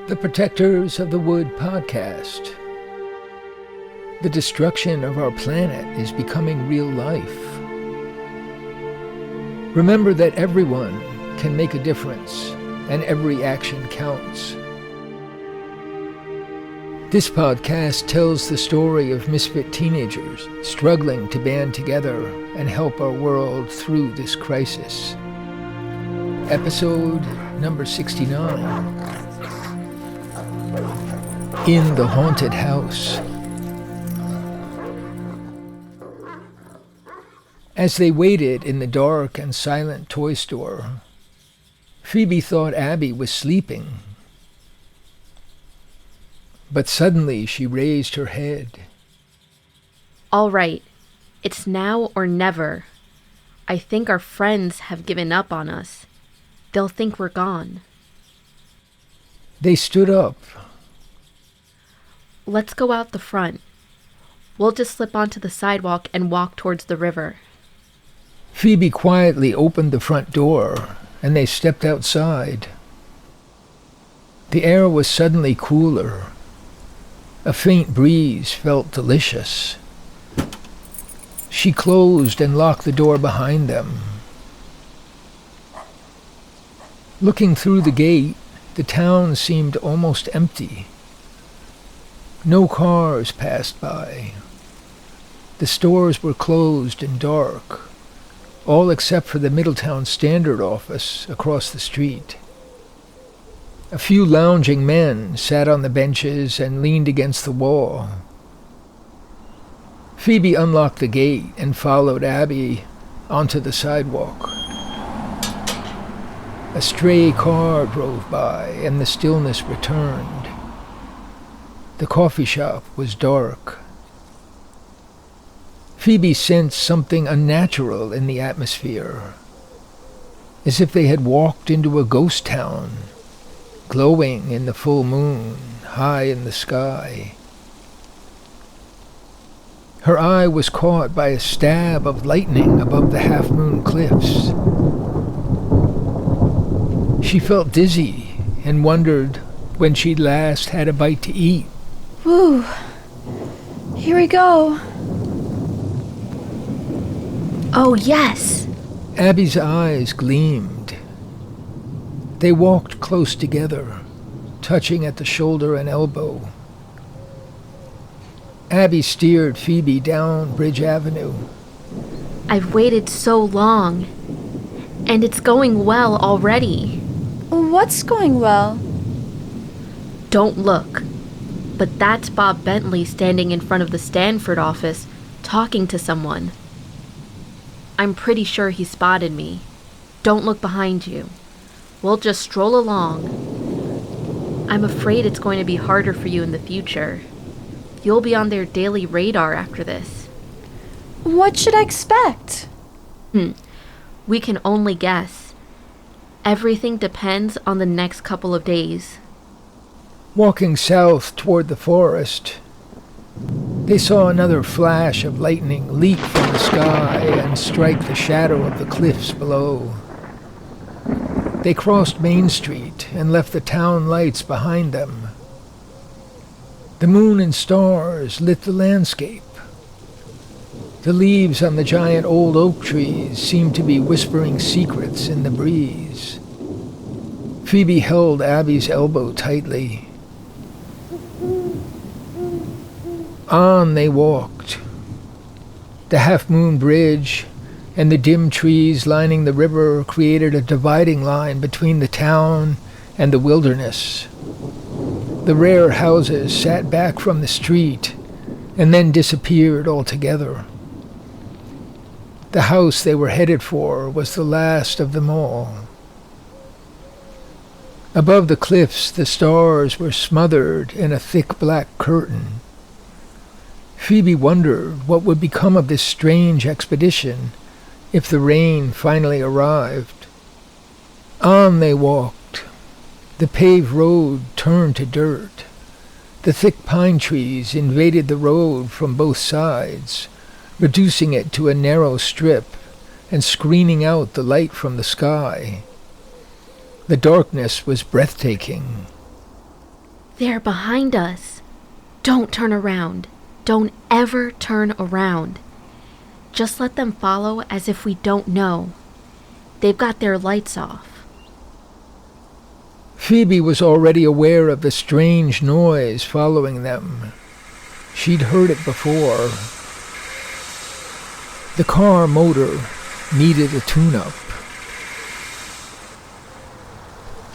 The Protectors of the Wood podcast. The destruction of our planet is becoming real life. Remember that everyone can make a difference, and every action counts. This podcast tells the story of misfit teenagers struggling to band together and help our world through this crisis. Episode number 69. In the Haunted House. As they waited in the dark and silent toy store, Phoebe thought Abby was sleeping. But suddenly she raised her head. All right, it's now or never. I think our friends have given up on us. They'll think we're gone. They stood up. Let's go out the front. We'll just slip onto the sidewalk and walk towards the river. Phoebe quietly opened the front door, and they stepped outside. The air was suddenly cooler. A faint breeze felt delicious. She closed and locked the door behind them. Looking through the gate, the town seemed almost empty. No cars passed by. The stores were closed and dark, all except for the Middletown Standard office across the street. A few lounging men sat on the benches and leaned against the wall. Phoebe unlocked the gate and followed Abby onto the sidewalk. A stray car drove by and the stillness returned. The coffee shop was dark. Phoebe sensed something unnatural in the atmosphere, as if they had walked into a ghost town, glowing in the full moon, high in the sky. Her eye was caught by a stab of lightning above the half-moon cliffs. She felt dizzy and wondered when she'd last had a bite to eat. Whew. Here we go. Oh, yes! Abby's eyes gleamed. They walked close together, touching at the shoulder and elbow. Abby steered Phoebe down Bridge Avenue. I've waited so long, and it's going well already. What's going well? Don't look, but that's Bob Bentley standing in front of the Stanford office, talking to someone. I'm pretty sure he spotted me. Don't look behind you. We'll just stroll along. I'm afraid it's going to be harder for you in the future. You'll be on their daily radar after this. What should I expect? We can only guess. Everything depends on the next couple of days. Walking south toward the forest, they saw another flash of lightning leap from the sky and strike the shadow of the cliffs below. They crossed Main Street and left the town lights behind them. The moon and stars lit the landscape. The leaves on the giant old oak trees seemed to be whispering secrets in the breeze. Phoebe held Abby's elbow tightly. On they walked. The half-moon bridge and the dim trees lining the river created a dividing line between the town and the wilderness. The rare houses sat back from the street and then disappeared altogether. The house they were headed for was the last of them all. Above the cliffs, the stars were smothered in a thick black curtain. Phoebe wondered what would become of this strange expedition if the rain finally arrived. On they walked. The paved road turned to dirt. The thick pine trees invaded the road from both sides, reducing it to a narrow strip and screening out the light from the sky. The darkness was breathtaking. They're behind us. Don't turn around. Don't ever turn around. Just let them follow as if we don't know. They've got their lights off. Phoebe was already aware of the strange noise following them. She'd heard it before. The car motor needed a tune-up.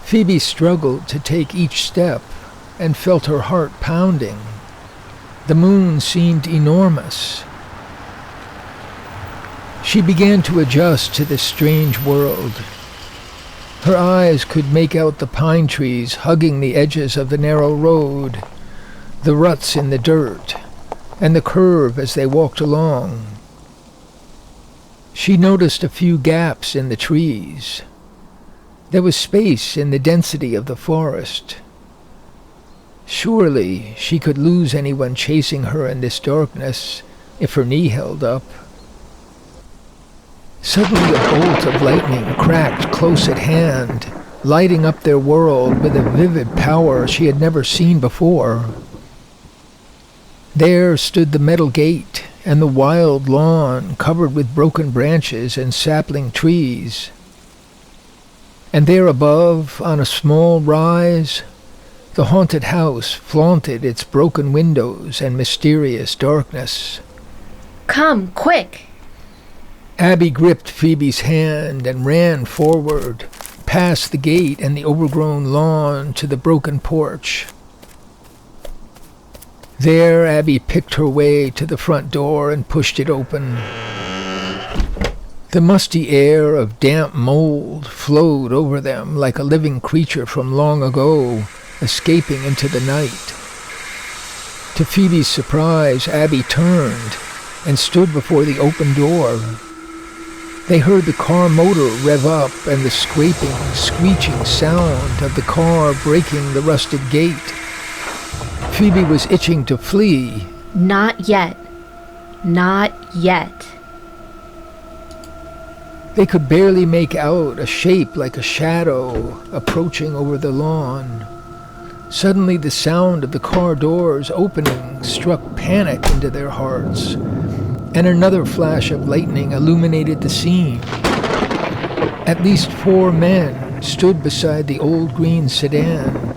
Phoebe struggled to take each step and felt her heart pounding. The moon seemed enormous. She began to adjust to this strange world. Her eyes could make out the pine trees hugging the edges of the narrow road, the ruts in the dirt, and the curve as they walked along. She noticed a few gaps in the trees. There was space in the density of the forest. Surely she could lose anyone chasing her in this darkness if her knee held up. Suddenly a bolt of lightning cracked close at hand, lighting up their world with a vivid power she had never seen before. There stood the metal gate and the wild lawn covered with broken branches and sapling trees. And there above, on a small rise, the haunted house flaunted its broken windows and mysterious darkness. Come, quick! Abby gripped Phoebe's hand and ran forward, past the gate and the overgrown lawn to the broken porch. There, Abby picked her way to the front door and pushed it open. The musty air of damp mold flowed over them like a living creature from long ago, escaping into the night. To Phoebe's surprise, Abby turned and stood before the open door. They heard the car motor rev up and the scraping, screeching sound of the car breaking the rusted gate. Phoebe was itching to flee. Not yet. Not yet. They could barely make out a shape like a shadow approaching over the lawn. Suddenly the sound of the car doors opening struck panic into their hearts, and another flash of lightning illuminated the scene. At least 4 men stood beside the old green sedan,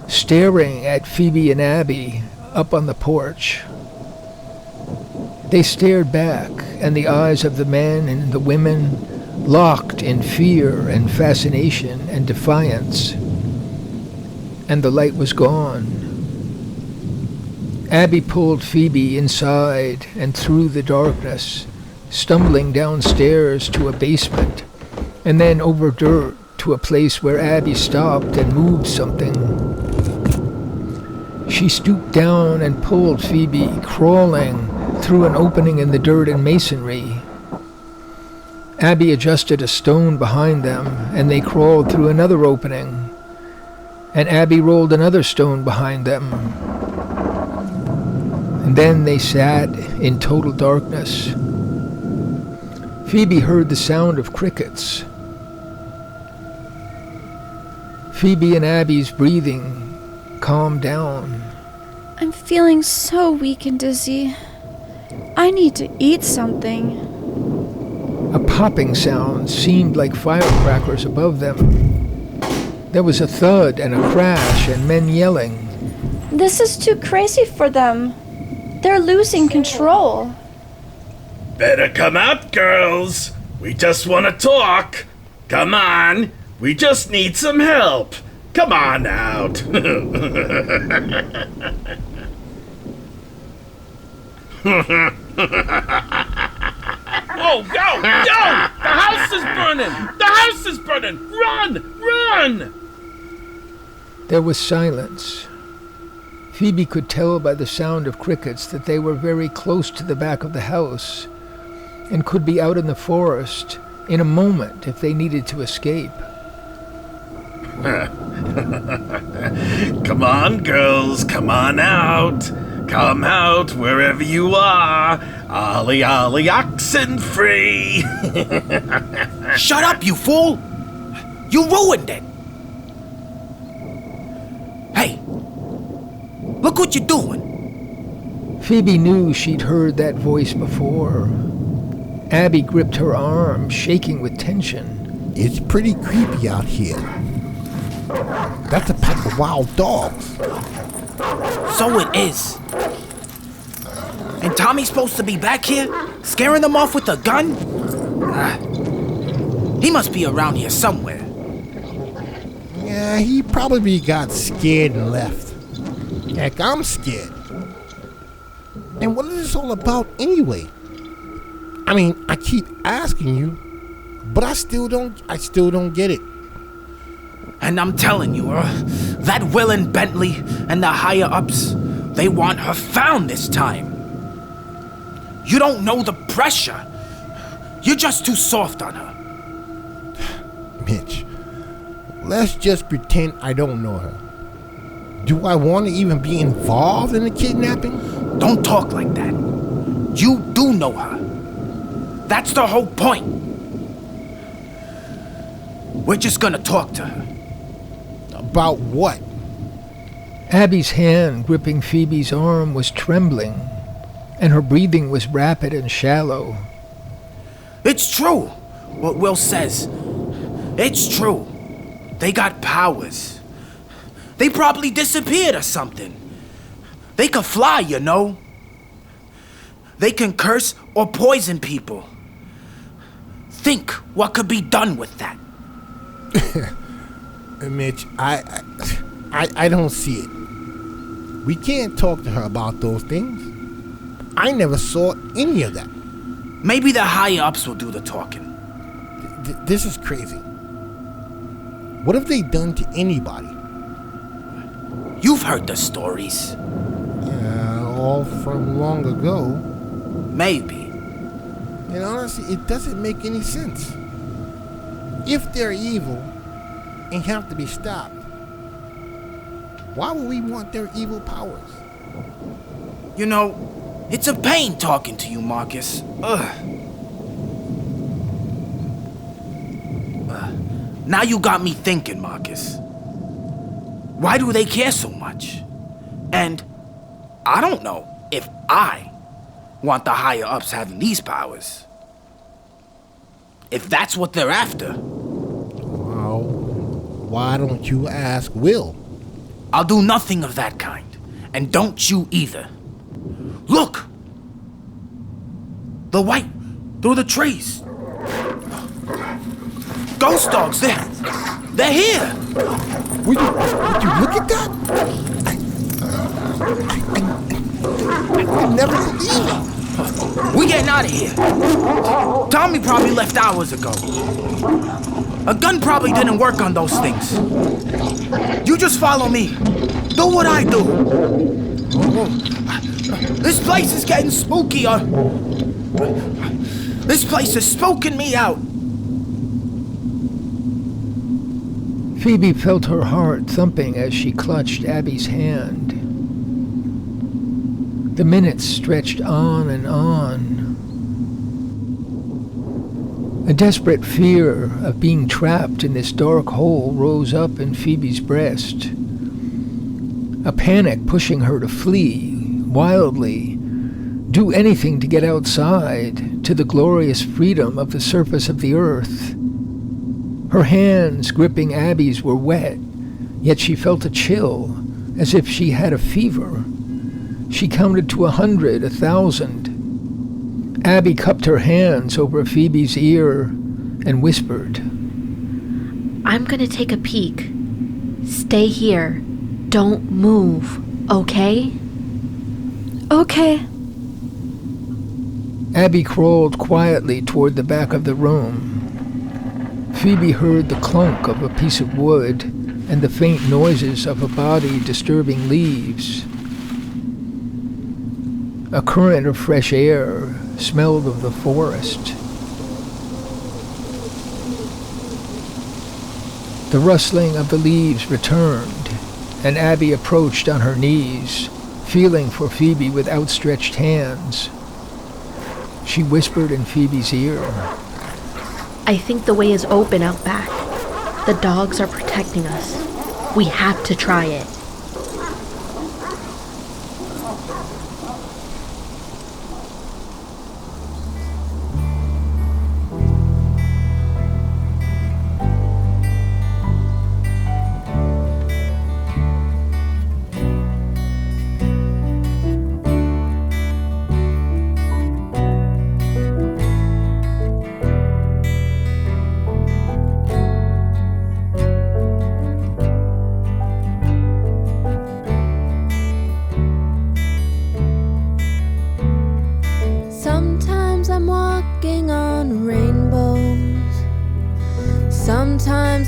staring at Phoebe and Abby up on the porch. They stared back, and the eyes of the men and the women locked in fear and fascination and defiance. And the light was gone. Abby pulled Phoebe inside and through the darkness, stumbling downstairs to a basement, and then over dirt to a place where Abby stopped and moved something. She stooped down and pulled Phoebe, crawling through an opening in the dirt and masonry. Abby adjusted a stone behind them, and they crawled through another opening, and Abby rolled another stone behind them. And then they sat in total darkness. Phoebe heard the sound of crickets. Phoebe and Abby's breathing calmed down. I'm feeling so weak and dizzy. I need to eat something. A popping sound seemed like firecrackers above them. There was a thud and a crash and men yelling. This is too crazy for them. They're losing control. Better come out, girls. We just want to talk. Come on. We just need some help. Come on out. Oh, go! The house is burning! The house is burning! Run! Run! There was silence. Phoebe could tell by the sound of crickets that they were very close to the back of the house and could be out in the forest in a moment if they needed to escape. Come on, girls. Come on out. Come out wherever you are. Ollie, ollie, oxen free. Shut up, you fool! You ruined it! Hey, look what you're doing. Phoebe knew she'd heard that voice before. Abby gripped her arm, shaking with tension. It's pretty creepy out here. That's a pack of wild dogs. So it is. And Tommy's supposed to be back here, scaring them off with a gun? He must be around here somewhere. Yeah, he probably got scared and left. Heck, I'm scared. And what is this all about anyway? I mean, I keep asking you, but I still don't get it. And I'm telling you, that Will and Bentley and the higher-ups, they want her found this time. You don't know the pressure. You're just too soft on her. Mitch, let's just pretend I don't know her. Do I want to even be involved in the kidnapping? Don't talk like that. You do know her. That's the whole point. We're just gonna talk to her. About what? Abby's hand gripping Phoebe's arm was trembling, and her breathing was rapid and shallow. It's true, what Will says. It's true. They got powers. They probably disappeared or something. They can fly, you know. They can curse or poison people. Think what could be done with that. Mitch, I don't see it. We can't talk to her about those things. I never saw any of that. Maybe the higher-ups will do the talking. This is crazy. What have they done to anybody? You've heard the stories. Yeah, all from long ago. Maybe. And honestly, it doesn't make any sense. If they're evil and have to be stopped, why would we want their evil powers? You know, it's a pain talking to you, Marcus. Now you got me thinking, Marcus. Why do they care so much? And I don't know if I want the higher-ups having these powers. If that's what they're after. Well, why don't you ask Will? I'll do nothing of that kind. And don't you either. Look! The white through the trees. Ghost dogs, they're here! Would you look at that? I never believe it. We getting out of here. Tommy probably left hours ago. A gun probably didn't work on those things. You just follow me. Do what I do. This place is getting spookier. This place is spooking me out. Phoebe felt her heart thumping as she clutched Abby's hand. The minutes stretched on and on. A desperate fear of being trapped in this dark hole rose up in Phoebe's breast. A panic pushing her to flee, wildly, do anything to get outside, to the glorious freedom of the surface of the earth. Her hands gripping Abby's were wet, yet she felt a chill, as if she had a fever. She counted to 100, 1,000. Abby cupped her hands over Phoebe's ear and whispered, I'm gonna take a peek. Stay here. Don't move, okay? Okay. Abby crawled quietly toward the back of the room. Phoebe heard the clunk of a piece of wood and the faint noises of a body disturbing leaves. A current of fresh air smelled of the forest. The rustling of the leaves returned, and Abby approached on her knees, feeling for Phoebe with outstretched hands. She whispered in Phoebe's ear, I think the way is open out back. The dogs are protecting us. We have to try it.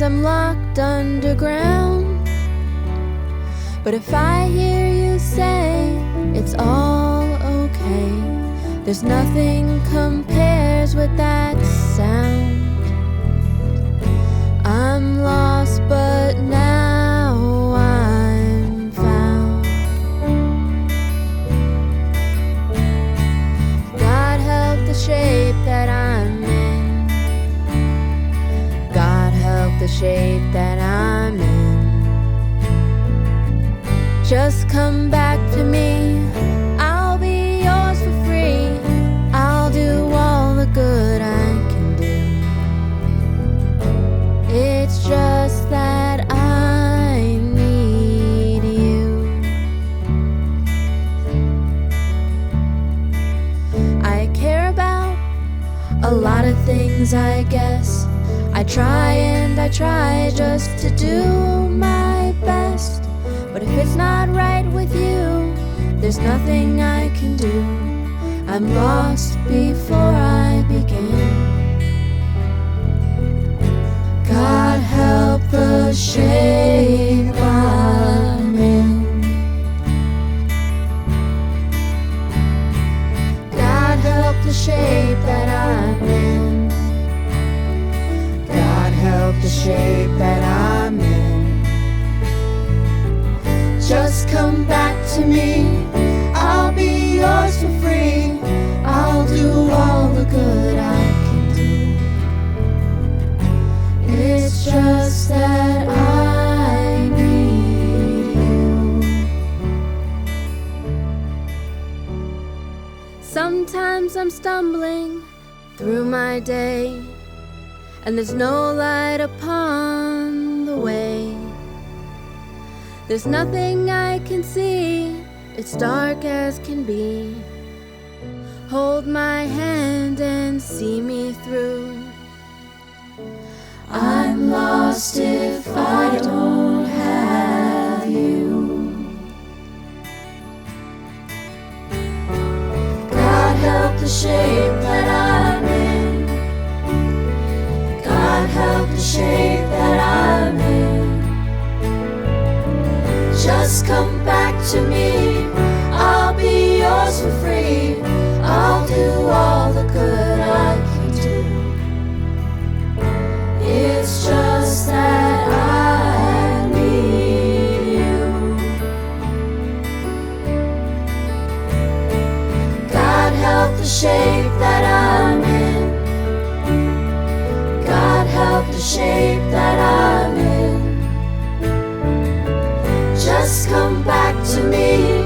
I'm locked underground. But if I hear you say it's all okay, there's nothing compares with that sound. I'm lost, but now I'm found. God help the shape that I'm in. God help the shape that I'm in. Just come back to me. I'll be yours for free. I'll do all the good I can do. It's just that I need you. I care about a lot of things, I guess. I try and I try just to do my best. But if it's not right with you, there's nothing I can do. I'm lost before I begin. God help the shape I'm in. God help the shape that I'm in. God help the shape that I'm in. Just come back to me. I'll be yours for free. I'll do all the good I can do. It's just that I need you. Sometimes I'm stumbling through my day, and there's no light upon the way. There's nothing I can see, it's dark as can be. Hold my hand and see me through. I'm lost if I don't have you. God help the shape that I'm in. God help the shape that I'm in. Just come back to me. I'll be yours for free. I'll do all the good I can do. It's just that I need you. God help the shape that I'm in. God help the shape that I'm in. Just come back to me.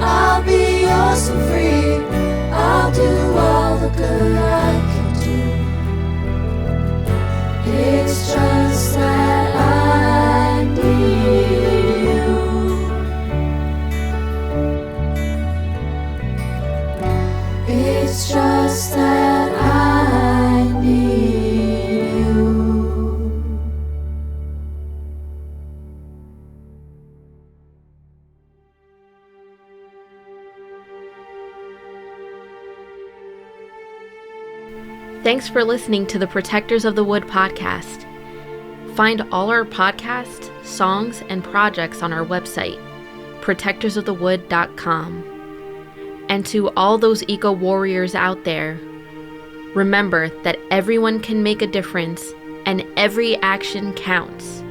I'll be yours for free. I'll do all the good I can do. It's just that I need you. It's just that I need you. Thanks for listening to the Protectors of the Wood podcast. Find all our podcasts, songs, and projects on our website, protectorsofthewood.com. And to all those eco-warriors out there, remember that everyone can make a difference and every action counts.